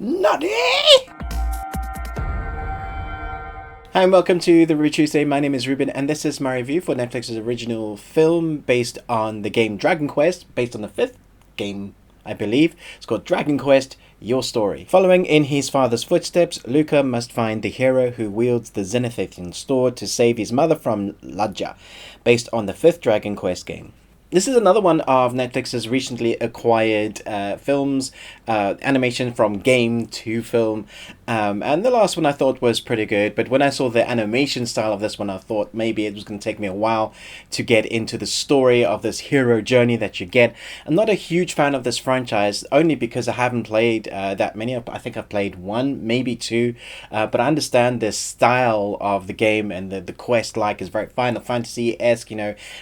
Nutty! Hi and welcome to the Review Tuesday. My name is Ruben and this is my review for Netflix's original film based on the game Dragon Quest, based on the fifth game, I believe. It's called Dragon Quest Your Story. Following in his father's footsteps, Luca must find the hero who wields the Zenithithian sword to save his mother from Ladja, based on the fifth Dragon Quest game. This is another one of Netflix's recently acquired films, animation from game to film, and the last one I thought was pretty good, but when I saw the animation style of this one I thought maybe it was going to take me a while to get into the story of this hero journey that you get. I'm not a huge fan of this franchise, only because I haven't played that many. I think I've played one, maybe two, but I understand the style of the game and the quest is very Final Fantasy-esque,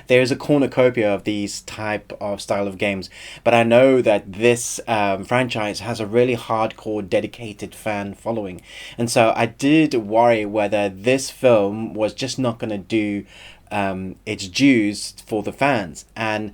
there's a cornucopia of these type of style of games, but I know that this franchise has a really hardcore dedicated fan following, and so I did worry whether this film was just not going to do its dues for the fans. And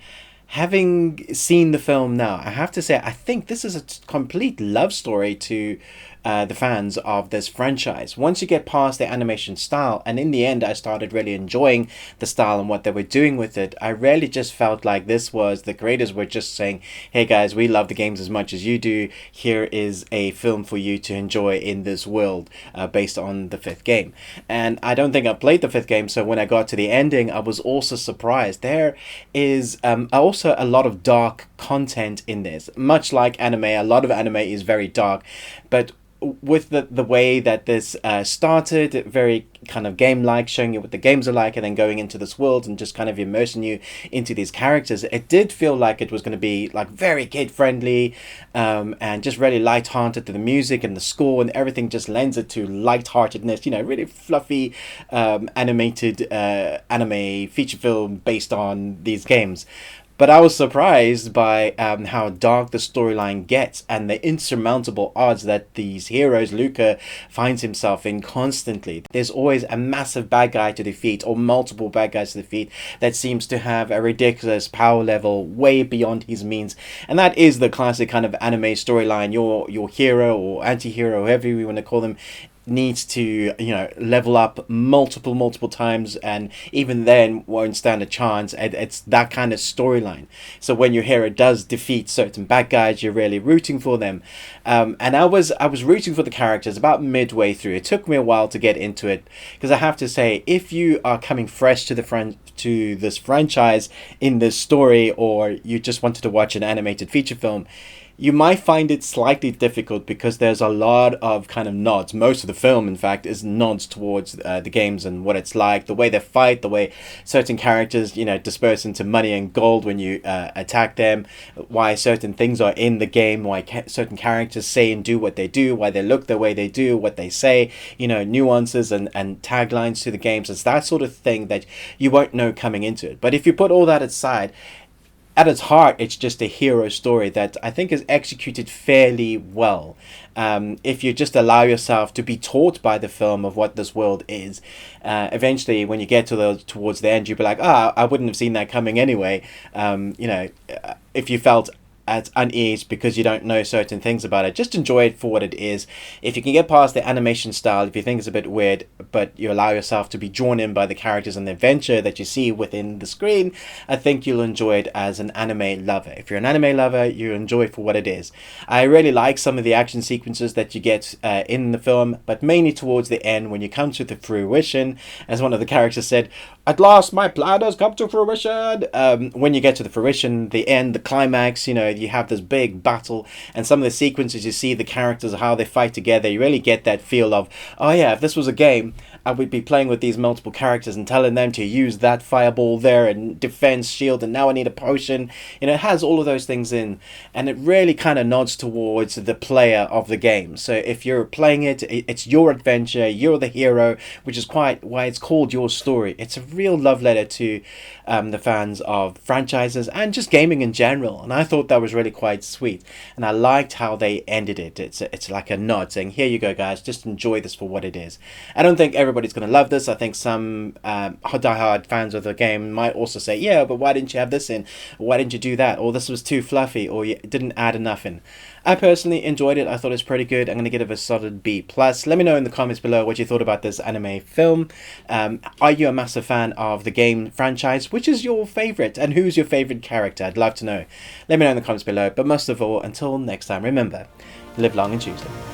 having seen the film now, I have to say I think this is a complete love story to the fans of this franchise. Once you get past the animation style, and in the end I started really enjoying the style and what they were doing with it, I really just felt like this was, the creators were just saying, hey guys, we love the games as much as you do, here is a film for you to enjoy in this world, based on the fifth game. And I don't think I played the fifth game, so when I got to the ending I was also surprised. There is also a lot of dark content in this, much like anime. A lot of anime is very dark, but with the way that this started, very kind of game-like, showing you what the games are like, and then going into this world and just kind of immersing you into these characters, it did feel like it was going to be like very kid-friendly, and just really light-hearted. To the music and the score and everything just lends it to light-heartedness, really fluffy animated anime feature film based on these games. But I was surprised by how dark the storyline gets and the insurmountable odds that these heroes Luca finds himself in constantly. There's always a massive bad guy to defeat, or multiple bad guys to defeat, that seems to have a ridiculous power level way beyond his means. And that is the classic kind of anime storyline. Your hero or anti-hero, however you want to call them, needs to level up multiple times, and even then won't stand a chance. It's that kind of storyline. So when your hero does defeat certain bad guys, you're really rooting for them, and I was rooting for the characters about midway through. It took me a while to get into it, because I have to say, if you are coming fresh to this franchise in this story, or you just wanted to watch an animated feature film, you might find it slightly difficult, because there's a lot of kind of nods. Most of the film, in fact, is nods towards the games and what it's like, the way they fight, the way certain characters, disperse into money and gold when you attack them, why certain things are in the game, why certain characters say and do what they do, why they look the way they do, what they say, nuances and taglines to the games. It's that sort of thing that you won't know coming into it. But if you put all that aside, at its heart, it's just a hero story that I think is executed fairly well. If you just allow yourself to be taught by the film of what this world is, eventually when you get towards the end, you'll be like, I wouldn't have seen that coming anyway. If you felt at unease because you don't know certain things about it, just enjoy it for what it is. If you can get past the animation style, if you think it's a bit weird, but you allow yourself to be drawn in by the characters and the adventure that you see within the screen, I think you'll enjoy it as an anime lover. If you're an anime lover, you enjoy it for what it is. I really like some of the action sequences that you get in the film, but mainly towards the end when you come to the fruition, as one of the characters said, "At last my plan has come to fruition." When you get to the fruition, the end, the climax, you have this big battle, and some of the sequences you see the characters, how they fight together, you really get that feel of, oh yeah, if this was a game, I would be playing with these multiple characters and telling them to use that fireball there and defense shield, and now I need a potion. It has all of those things in, and it really kind of nods towards the player of the game. So if you're playing it, it's your adventure, you're the hero, which is quite why it's called Your Story. It's a real love letter to the fans of franchises and just gaming in general, and I thought that was really quite sweet, and I liked how they ended it. It's like a nod saying, here you go guys, just enjoy this for what it is. I don't think everybody's going to love this. I think some diehard fans of the game might also say, yeah, but why didn't you have this in? Why didn't you do that? Or this was too fluffy, or you didn't add enough in. I personally enjoyed it. I thought it was pretty good. I'm going to give it a solid B+. Let me know in the comments below what you thought about this anime film. Are you a massive fan of the game franchise? Which is your favourite? And who's your favourite character? I'd love to know. Let me know in the comments below. But most of all, until next time, remember, live long and choose it.